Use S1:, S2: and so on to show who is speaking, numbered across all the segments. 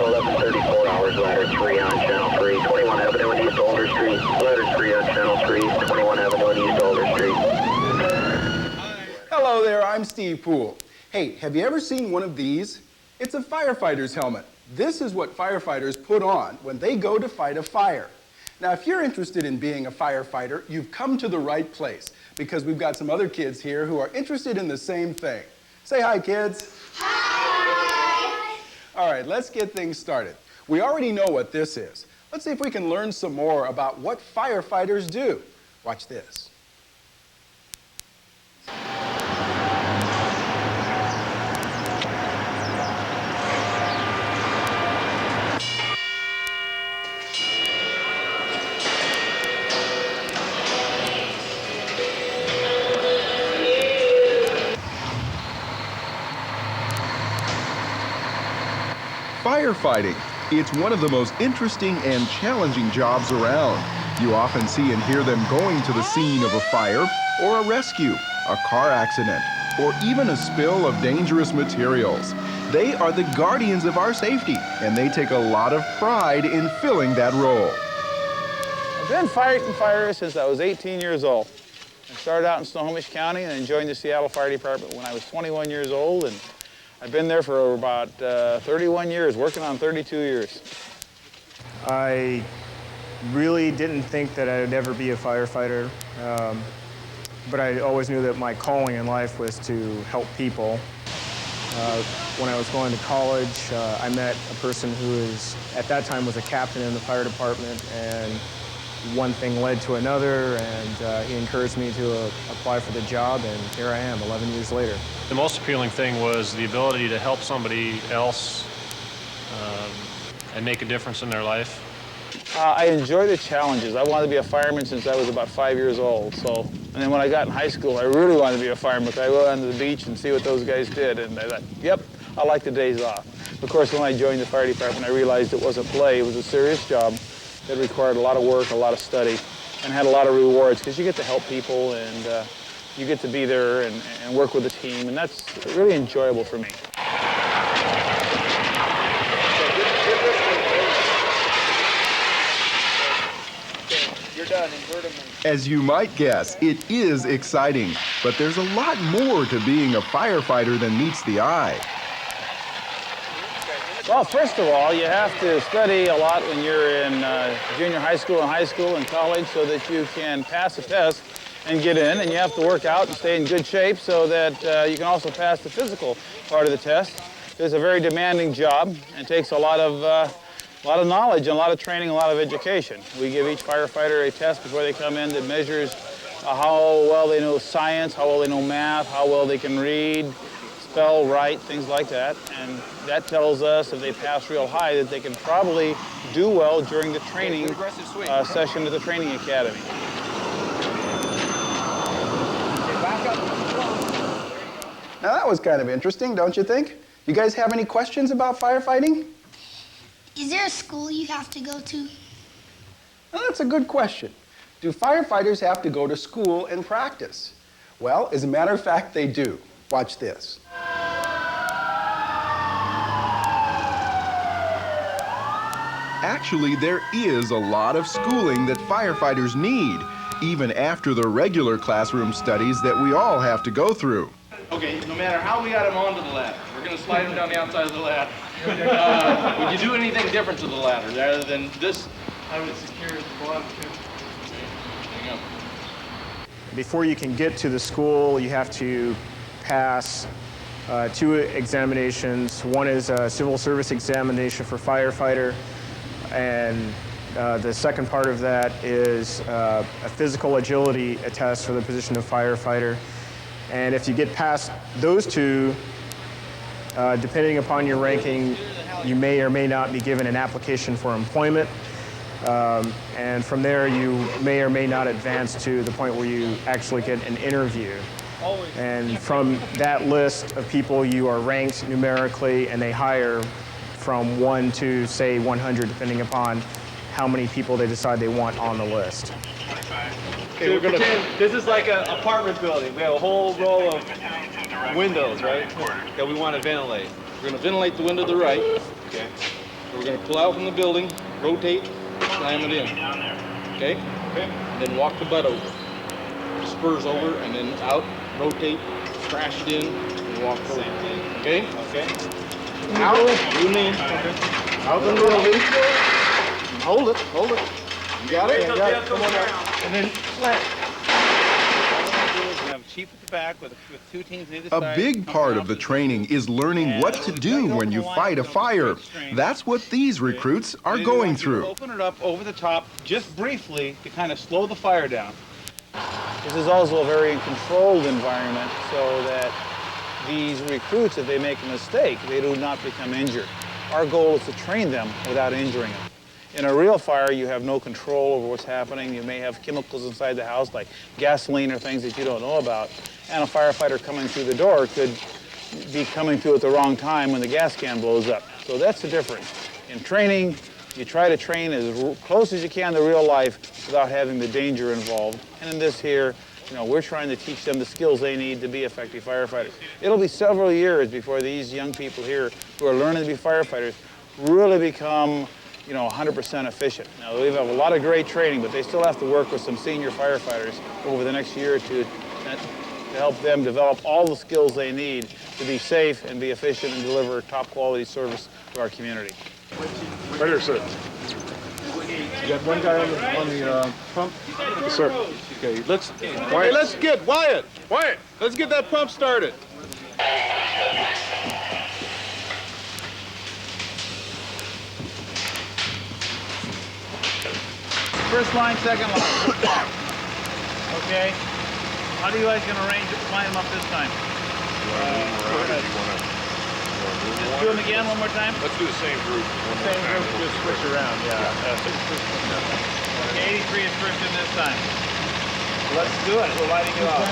S1: 11:34 hours, ladder 3 on channel 3, 21 Avenue and East Alder Street. Ladder 3 on channel 3, 21 Avenue and East Alder Street.
S2: Hello there, I'm Steve Poole. Hey, have you ever seen one of these? It's a firefighter's helmet. This is what firefighters put on when they go to fight a fire. Now, if you're interested in being a firefighter, you've come to the right place because we've got some other kids here who are interested in the same thing. Say hi, kids. Hi. All right, let's get things started. We already know what this is. Let's see if we can learn some more about what firefighters do. Watch this. Firefighting. It's one of the most interesting and challenging jobs around. You often see and hear them going to the scene of a fire or a rescue, a car accident, or even a spill of dangerous materials. They are the guardians of our safety, and they take a lot of pride in filling that role.
S3: I've been fighting fire since I was 18 years old. I started out in Snohomish County and then joined the Seattle Fire Department when I was 21 years old, and I've been there for about 31 years, working on 32 years.
S4: I really didn't think that I would ever be a firefighter, but I always knew that my calling in life was to help people. When I was going to college, I met a person who at that time was a captain in the fire department, and one thing led to another, and he encouraged me to apply for the job, and here I am 11 years later.
S5: The most appealing thing was the ability to help somebody else and make a difference in their life.
S3: I enjoy the challenges. I wanted to be a fireman since I was about 5 years old. And then when I got in high school, I really wanted to be a fireman. I went onto the beach and see what those guys did, and I thought, yep, I like the days off. Of course, when I joined the fire department, I realized it wasn't play. It was a serious job. It required a lot of work, a lot of study, and had a lot of rewards because you get to help people and you get to be there and work with a team, and that's really enjoyable for me. You're done.
S2: As you might guess, it is exciting, but there's a lot more to being a firefighter than meets the eye.
S3: Well, first of all, you have to study a lot when you're in junior high school and college so that you can pass a test and get in, and you have to work out and stay in good shape so that you can also pass the physical part of the test. It's a very demanding job and takes a lot of knowledge and a lot of training, a lot of education. We give each firefighter a test before they come in that measures how well they know science, how well they know math, how well they can read, spell, write, things like that. And that tells us if they pass real high that they can probably do well during the training session at the training academy.
S2: Now that was kind of interesting, don't you think? You guys have any questions about firefighting?
S6: Is there a school you have to go to?
S2: Well, that's a good question. Do firefighters have to go to school and practice? Well, as a matter of fact, they do. Watch this. Actually, there is a lot of schooling that firefighters need, even after the regular classroom studies that we all have to go through.
S7: Okay, no matter how we got him onto the ladder, we're going to slide him down the outside of the ladder. Would you do anything different to the ladder rather than this?
S8: I would secure it the bottom too.
S7: There you go.
S4: Before you can get to the school, you have to pass 2 examinations. One is a civil service examination for firefighter, and the second part of that is a physical agility test for the position of firefighter. And if you get past those 2, depending upon your ranking, you may or may not be given an application for employment. And from there, you may or may not advance to the point where you actually get an interview. And from that list of people, you are ranked numerically, and they hire from 1 to, say, 100, depending upon how many people they decide they want on the list.
S8: Okay, we're gonna, this is like an apartment building. We have a whole row of windows, right, that we want to ventilate.
S7: We're going to ventilate the window to the right. Okay. gonna pull out from the building, rotate, slam it in. Okay? Okay. Then walk the butt over. Spurs over and then out, rotate, crash it in, and walk over. Same thing. Okay? Okay. Out, you mean. Okay. Out the building. Hold it, hold it. You got it?
S8: Got it. Come on out.
S7: And then flat.
S3: Chief at the back with two teams either
S9: A
S3: side.
S9: big part of the training is learning what to do when you fight a fire. That's what these recruits are going through.
S3: Open it up over the top just briefly to kind of slow the fire down. This is also a very controlled environment so that these recruits, if they make a mistake, they do not become injured. Our goal is to train them without injuring them. In a real fire, you have no control over what's happening. You may have chemicals inside the house, like gasoline or things that you don't know about. And a firefighter coming through the door could be coming through at the wrong time when the gas can blows up. So that's the difference. In training, you try to train as close as you can to real life without having the danger involved. And in this here, we're trying to teach them the skills they need to be effective firefighters. It'll be several years before these young people here who are learning to be firefighters really become 100% efficient. Now, we have a lot of great training, but they still have to work with some senior firefighters over the next year or two to help them develop all the skills they need to be safe and be efficient and deliver top quality service to our community.
S8: Right here, sir. You got one guy on the pump? Yes, sir. Okay, let's get Wyatt, let's get that pump started.
S3: First line, second line. Okay. How do you guys gonna line them up this time? Just do them again one more time?
S5: Let's do the same group.
S8: Same group, just switch around, yeah.
S3: Okay, 83 is first in this time. Let's do it. We're lighting it off.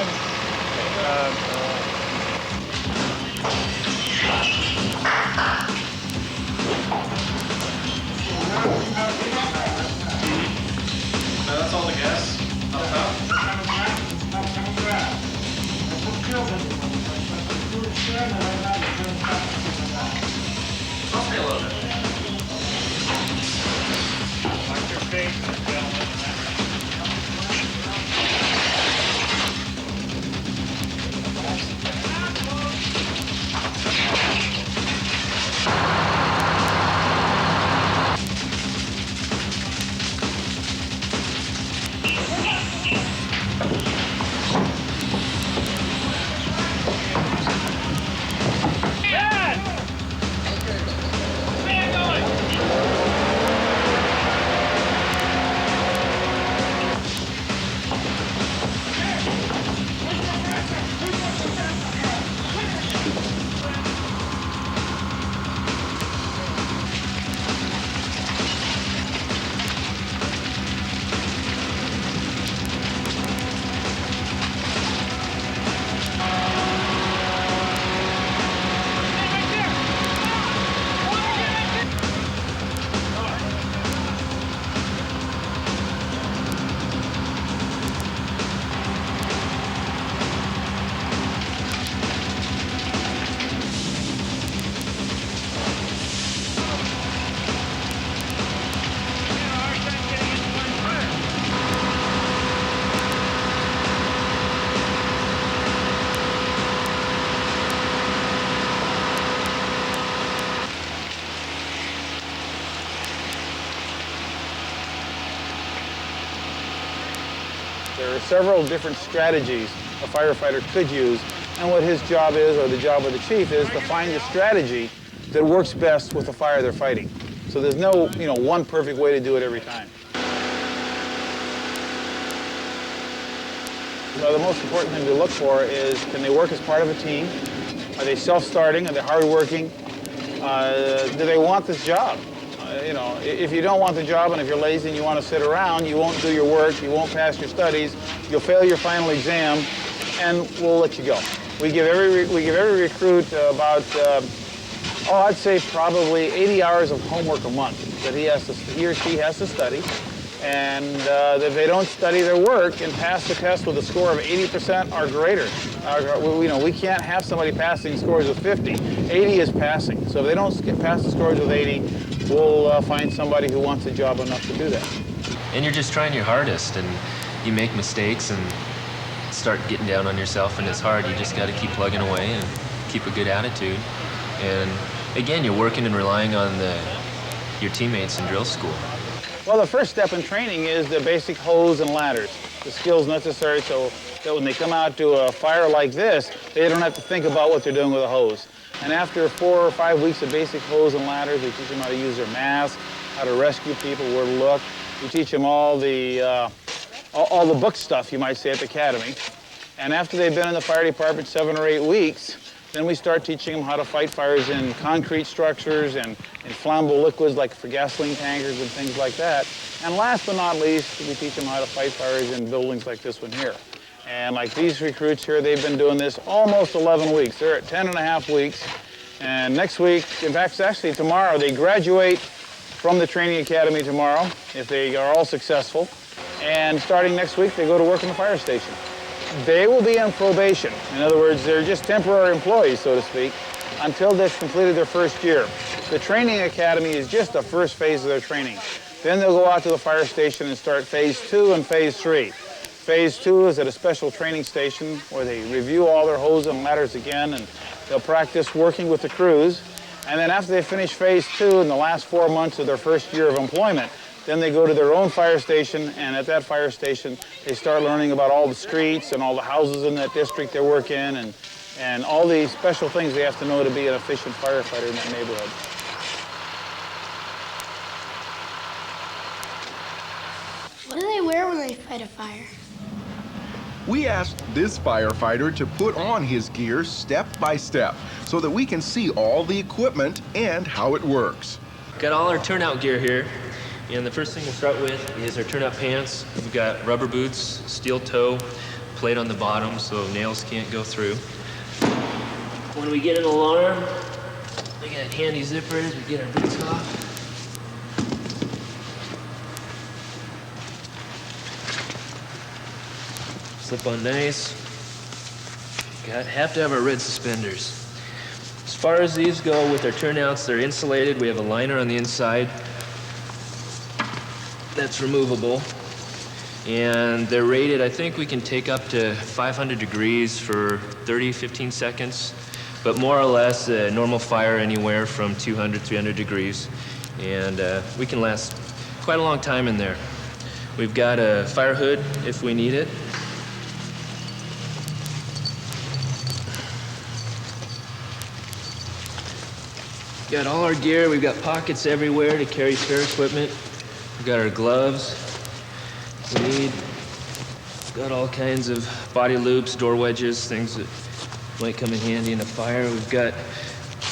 S7: That's all the gas up top. I'll stay a little bit.
S3: Watch your face, gentlemen. There are several different strategies a firefighter could use, and what his job is, or the job of the chief, is to find the strategy that works best with the fire they're fighting. So there's no, one perfect way to do it every time. So the most important thing to look for is, can they work as part of a team? Are they self-starting? Are they hardworking? Do they want this job? If you don't want the job and if you're lazy and you want to sit around, you won't do your work, you won't pass your studies, you'll fail your final exam, and we'll let you go. We give every recruit about, I'd say probably 80 hours of homework a month that he or she has to study. And if they don't study their work and pass the test with a score of 80% or greater, we can't have somebody passing scores of 50. 80 is passing. So if they don't pass the scores with 80, we'll find somebody who wants a job enough to do that.
S10: And you're just trying your hardest, and you make mistakes and start getting down on yourself, and it's hard. You just got to keep plugging away and keep a good attitude. And again, you're working and relying on your teammates in drill school.
S3: Well, the first step in training is the basic hose and ladders, the skills necessary so that when they come out to a fire like this, they don't have to think about what they're doing with a hose. And after 4 or 5 weeks of basic hose and ladders, we teach them how to use their mask, how to rescue people, where to look. We teach them all the book stuff, you might say, at the academy. And after they've been in the fire department 7 or 8 weeks, then we start teaching them how to fight fires in concrete structures and in flammable liquids like for gasoline tankers and things like that. And last but not least, we teach them how to fight fires in buildings like this one here. And like these recruits here, they've been doing this almost 11 weeks. They're at 10 and a half weeks. And next week, in fact, actually tomorrow, they graduate from the training academy tomorrow, if they are all successful. And starting next week, they go to work in the fire station. They will be on probation. In other words, they're just temporary employees, so to speak, until they've completed their first year. The training academy is just the first phase of their training. Then they'll go out to the fire station and start phase 2 and phase 3. Phase 2 is at a special training station where they review all their hose and ladders again, and they'll practice working with the crews. And then after they finish phase 2 in the last 4 months of their first year of employment, then they go to their own fire station, and at that fire station, they start learning about all the streets and all the houses in that district they work in, and all the special things they have to know to be an efficient firefighter in that neighborhood.
S6: What do they wear when they fight a fire?
S9: We asked this firefighter to put on his gear step by step so that we can see all the equipment and how it works.
S10: Got all our turnout gear here. And the first thing we'll start with is our turnout pants. We've got rubber boots, steel toe, plate on the bottom so nails can't go through. When we get an alarm, we got handy zippers, we get our boots off. Slip on nice. Have to have our red suspenders. As far as these go with our turnouts, they're insulated. We have a liner on the inside that's removable, and they're rated. I think we can take up to 500 degrees for 15 seconds, but more or less a normal fire anywhere from 200, 300 degrees, and we can last quite a long time in there. We've got a fire hood if we need it. Got all our gear. We've got pockets everywhere to carry spare equipment. We've got our gloves we need. Got all kinds of body loops, door wedges, things that might come in handy in a fire. We've got,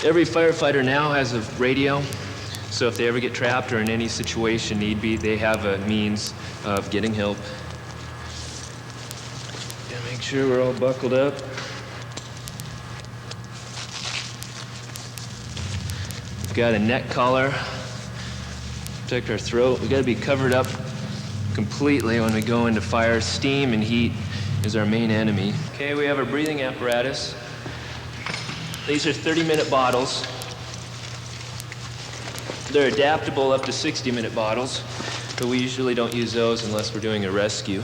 S10: every firefighter now has a radio, so if they ever get trapped or in any situation need be, they have a means of getting help. Gotta make sure we're all buckled up. We've got a neck collar, protect our throat. We gotta be covered up completely when we go into fire. Steam and heat is our main enemy. Okay, we have our breathing apparatus. These are 30-minute bottles. They're adaptable up to 60-minute bottles, but we usually don't use those unless we're doing a rescue.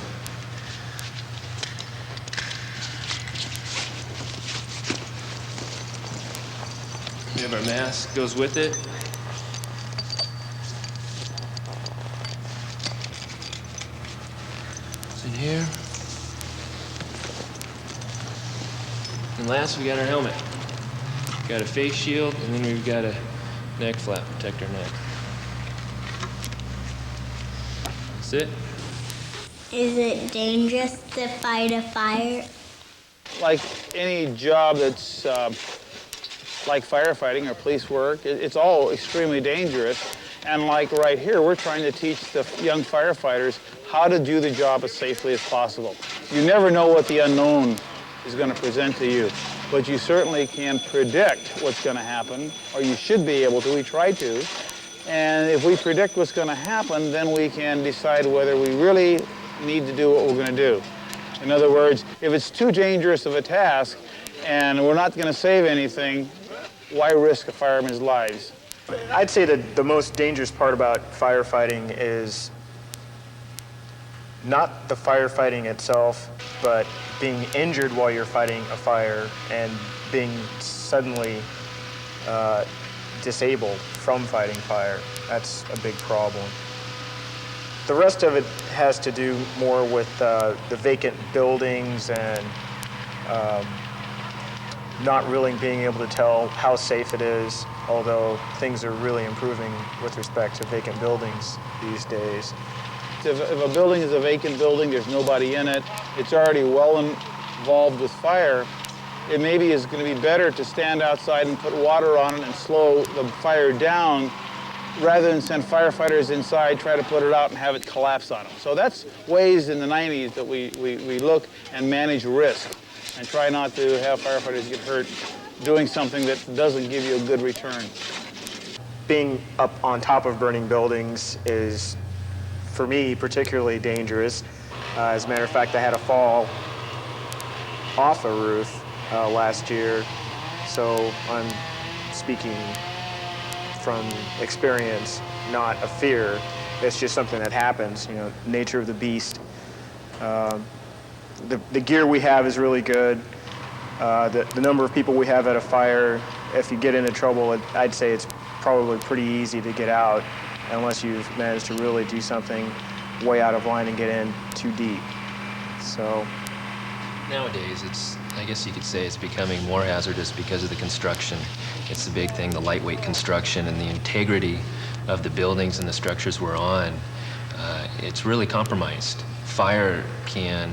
S10: We have our mask, goes with it. It's in here. And last, we got our helmet. Got a face shield, and then we've got a neck flap, protect our neck. That's it.
S6: Is it dangerous to fight a fire?
S3: Like any job that's like firefighting or police work, it's all extremely dangerous. And like right here, we're trying to teach the young firefighters how to do the job as safely as possible. You never know what the unknown is going to present to you, but you certainly can predict what's going to happen, or you should be able to. We try to. And if we predict what's going to happen, then we can decide whether we really need to do what we're going to do. In other words, if it's too dangerous of a task and we're not going to save anything, why risk a fireman's lives?
S4: I'd say that the most dangerous part about firefighting is not the firefighting itself, but being injured while you're fighting a fire and being suddenly disabled from fighting fire. That's a big problem. The rest of it has to do more with the vacant buildings and not really being able to tell how safe it is, although things are really improving with respect to vacant buildings these days.
S3: If a building is a vacant building, there's nobody in it, it's already well involved with fire, it maybe is going to be better to stand outside and put water on it and slow the fire down rather than send firefighters inside, try to put it out and have it collapse on them. So that's ways in the 90s that we look and manage risk and try not to have firefighters get hurt doing something that doesn't give you a good return.
S4: Being up on top of burning buildings is, for me, particularly dangerous. As a matter of fact, I had a fall off a roof last year, so I'm speaking from experience, not a fear. It's just something that happens, you know, nature of the beast. The gear we have is really good. The number of people we have at a fire, if you get into trouble, I'd say it's probably pretty easy to get out unless you've managed to really do something way out of line and get in too deep. So
S10: nowadays, I guess you could say it's becoming more hazardous because of the construction. It's the big thing, the lightweight construction and the integrity of the buildings and the structures we're on. It's really compromised. Fire can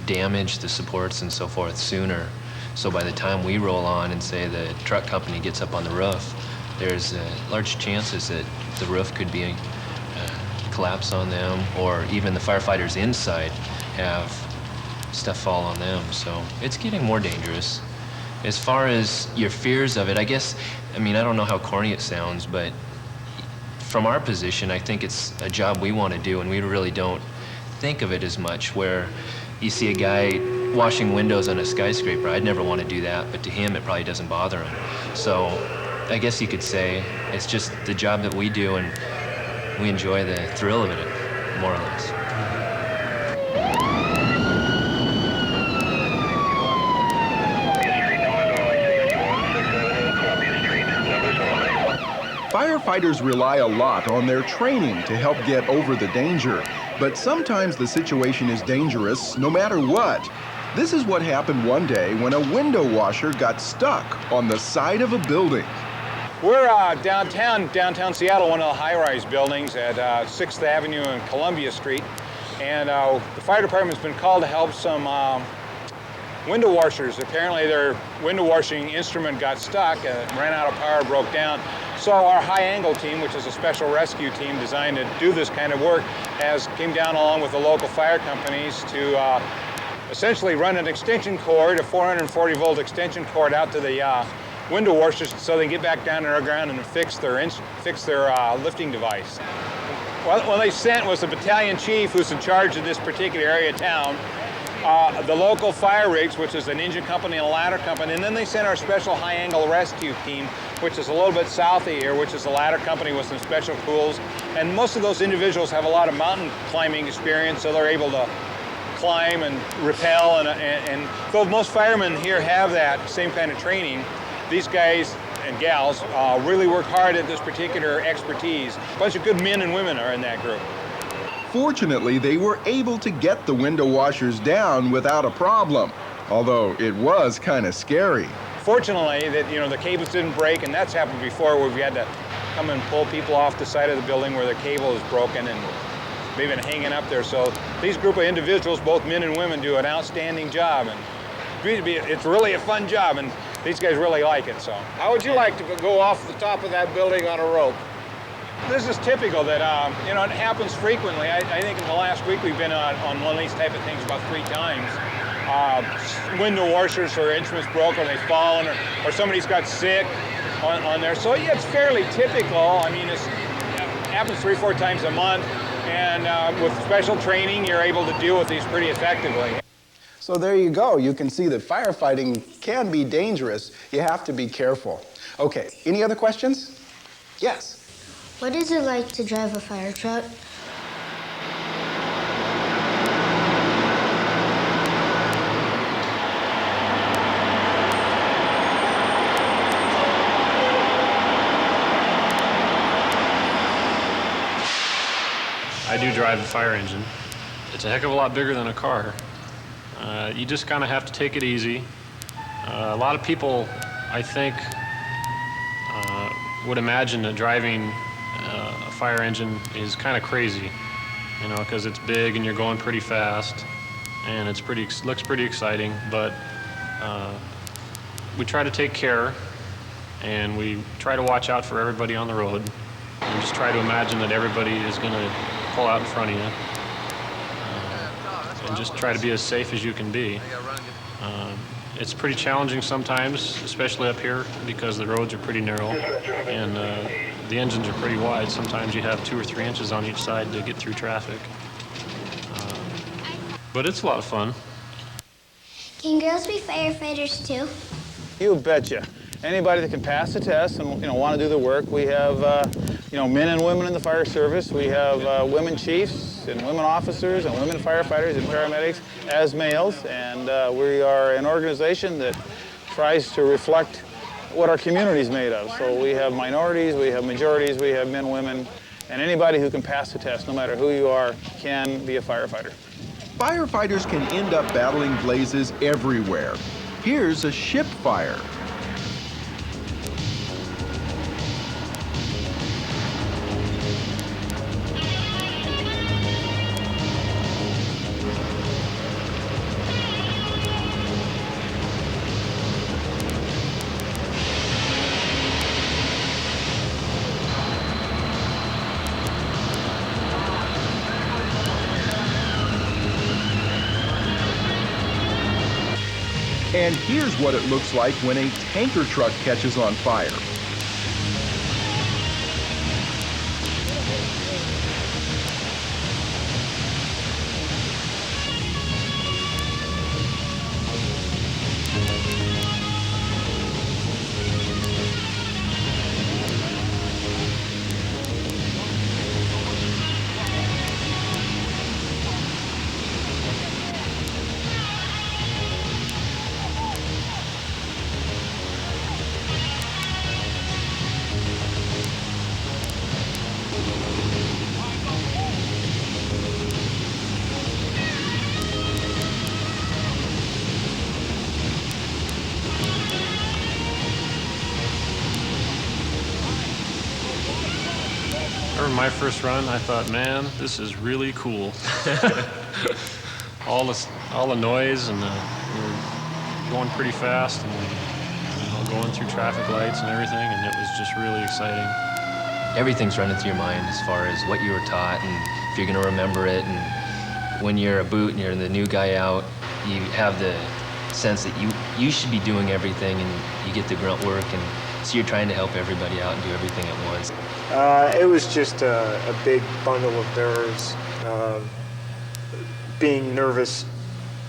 S10: damage the supports and so forth sooner. So by the time we roll on and say the truck company gets up on the roof, there's large chances that the roof could be collapse on them, or even the firefighters inside have stuff fall on them. So it's getting more dangerous. As far as your fears of it, I don't know how corny it sounds, but from our position, I think it's a job we want to do, and we really don't think of it as much, where you see a guy washing windows on a skyscraper. I'd never want to do that, but to him, it probably doesn't bother him. So I guess you could say it's just the job that we do, and we enjoy the thrill of it, more or less.
S9: Firefighters rely a lot on their training to help get over the danger, but sometimes the situation is dangerous no matter what. This is what happened one day when a window washer got stuck on the side of a building.
S11: We're downtown Seattle, one of the high-rise buildings at 6th Avenue and Columbia Street, and the fire department's been called to help some window washers. Apparently their window washing instrument got stuck, ran out of power, broke down. So our high-angle team, which is a special rescue team designed to do this kind of work, came down along with the local fire companies to essentially run an extension cord, a 440-volt extension cord, out to the window washers so they can get back down to the ground and fix their lifting device. Well, what they sent was the battalion chief, who's in charge of this particular area of town, the local fire rigs, which is an engine company and a ladder company, and then they sent our special high-angle rescue team, which is a little bit south of here, which is a ladder company with some special tools. And most of those individuals have a lot of mountain climbing experience, so they're able to climb and rappel, and though most firemen here have that same kind of training, these guys and gals really work hard at this particular expertise. A bunch of good men and women are in that group.
S9: Fortunately, they were able to get the window washers down without a problem, although it was kind of scary.
S11: Fortunately, the cables didn't break, and that's happened before, where we had to come and pull people off the side of the building where their cable is broken and they've been hanging up there. So these group of individuals, both men and women, do an outstanding job, and it's really a fun job, and these guys really like it. So
S8: how would you like to go off the top of that building on a rope?
S11: This is typical that, it happens frequently. I think in the last week we've been on one of these type of things about 3 times. Window washers or instruments broke, or they've fallen, or somebody's got sick on there. So yeah, it's fairly typical. I mean, it happens 3 or 4 times a month, and with special training, you're able to deal with these pretty effectively.
S2: So there you go. You can see that firefighting can be dangerous. You have to be careful. Okay, any other questions? Yes.
S6: What is it like to drive a fire truck?
S5: I do drive a fire engine. It's a heck of a lot bigger than a car. You just kind of have to take it easy. A lot of people, I think, would imagine that driving a fire engine is kind of crazy, you know, because it's big and you're going pretty fast, and it's looks pretty exciting. But we try to take care, and we try to watch out for everybody on the road, and just try to imagine that everybody is going to pull out in front of you, and just try to be as safe as you can be. It's pretty challenging sometimes, especially up here, because the roads are pretty narrow and the engines are pretty wide. Sometimes you have 2 or 3 inches on each side to get through traffic. But it's a lot of fun.
S6: Can girls be firefighters too?
S3: You betcha. Anybody that can pass the test and want to do the work. We have men and women in the fire service. We have women chiefs and women officers and women firefighters and paramedics as males, and we are an organization that tries to reflect what our community is made of. So we have minorities, we have majorities, we have men, women, and anybody who can pass the test, no matter who you are, can be a firefighter.
S9: Firefighters can end up battling blazes everywhere. Here's a ship fire. And here's what it looks like when a tanker truck catches on fire.
S5: My first run, I thought, man, this is really cool. all the noise, and we're going pretty fast, and going through traffic lights and everything, and it was just really exciting.
S10: Everything's running through your mind as far as what you were taught and if you're going to remember it. And when you're a boot and you're the new guy out, you have the sense that you should be doing everything, and you get the grunt work, and so you're trying to help everybody out and do everything at once.
S4: It was just a big bundle of nerves, being nervous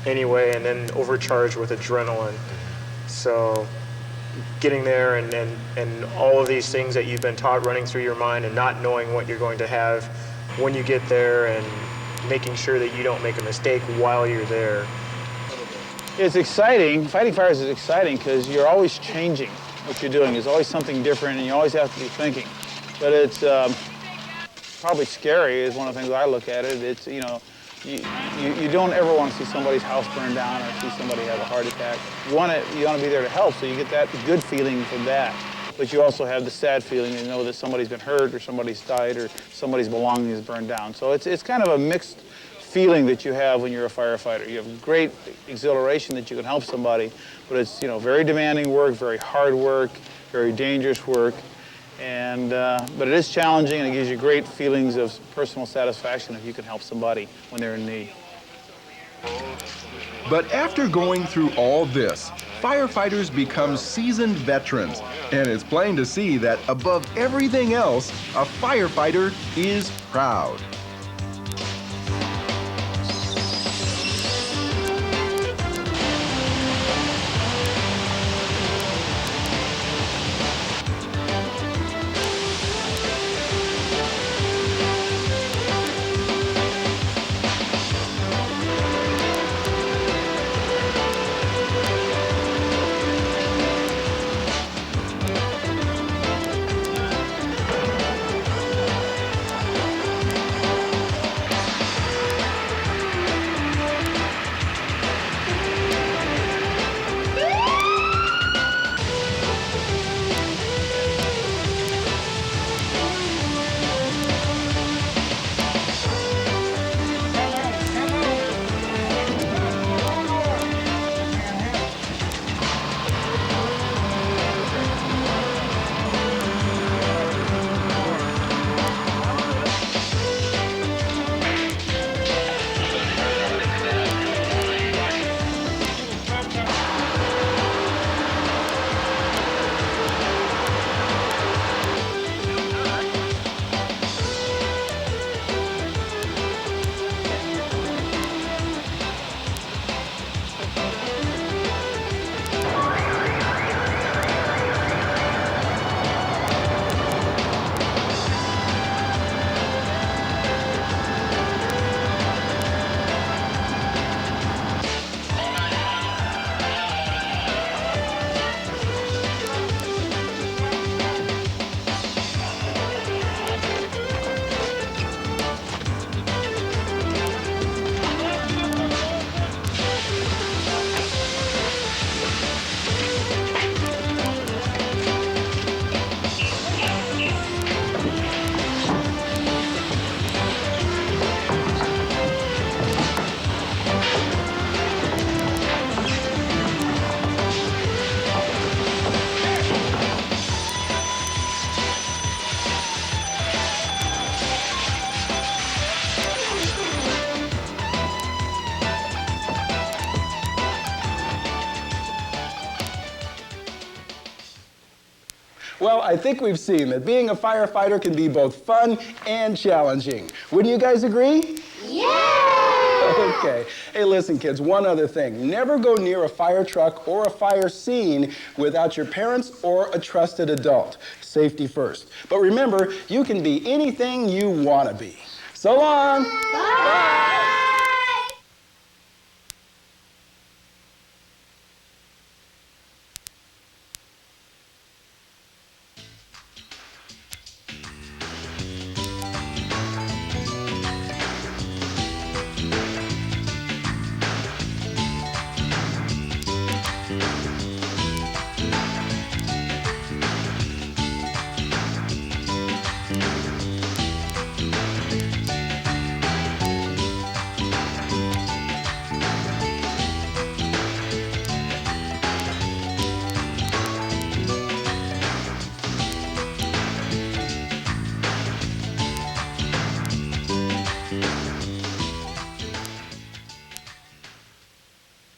S4: anyway, and then overcharged with adrenaline. So getting there and all of these things that you've been taught running through your mind, and not knowing what you're going to have when you get there, and making sure that you don't make a mistake while you're there.
S3: It's exciting. Fighting fires is exciting because you're always changing what you're doing. There's always something different, and you always have to be thinking. But it's probably scary is one of the things I look at it. It's, you don't ever want to see somebody's house burn down or see somebody have a heart attack. You want to be there to help, so you get that good feeling from that. But you also have the sad feeling, you know, that somebody's been hurt or somebody's died or somebody's belongings burned down. So it's kind of a mixed feeling that you have when you're a firefighter. You have great exhilaration that you can help somebody, but it's, very demanding work, very hard work, very dangerous work. And, but it is challenging, and it gives you great feelings of personal satisfaction if you can help somebody when they're in need.
S9: But after going through all this, firefighters become seasoned veterans, and it's plain to see that above everything else, a firefighter is proud.
S2: Well, I think we've seen that being a firefighter can be both fun and challenging. Wouldn't you guys agree?
S6: Yeah!
S2: Okay. Hey, listen, kids, one other thing. Never go near a fire truck or a fire scene without your parents or a trusted adult. Safety first. But remember, you can be anything you want to be. So long!
S6: Bye!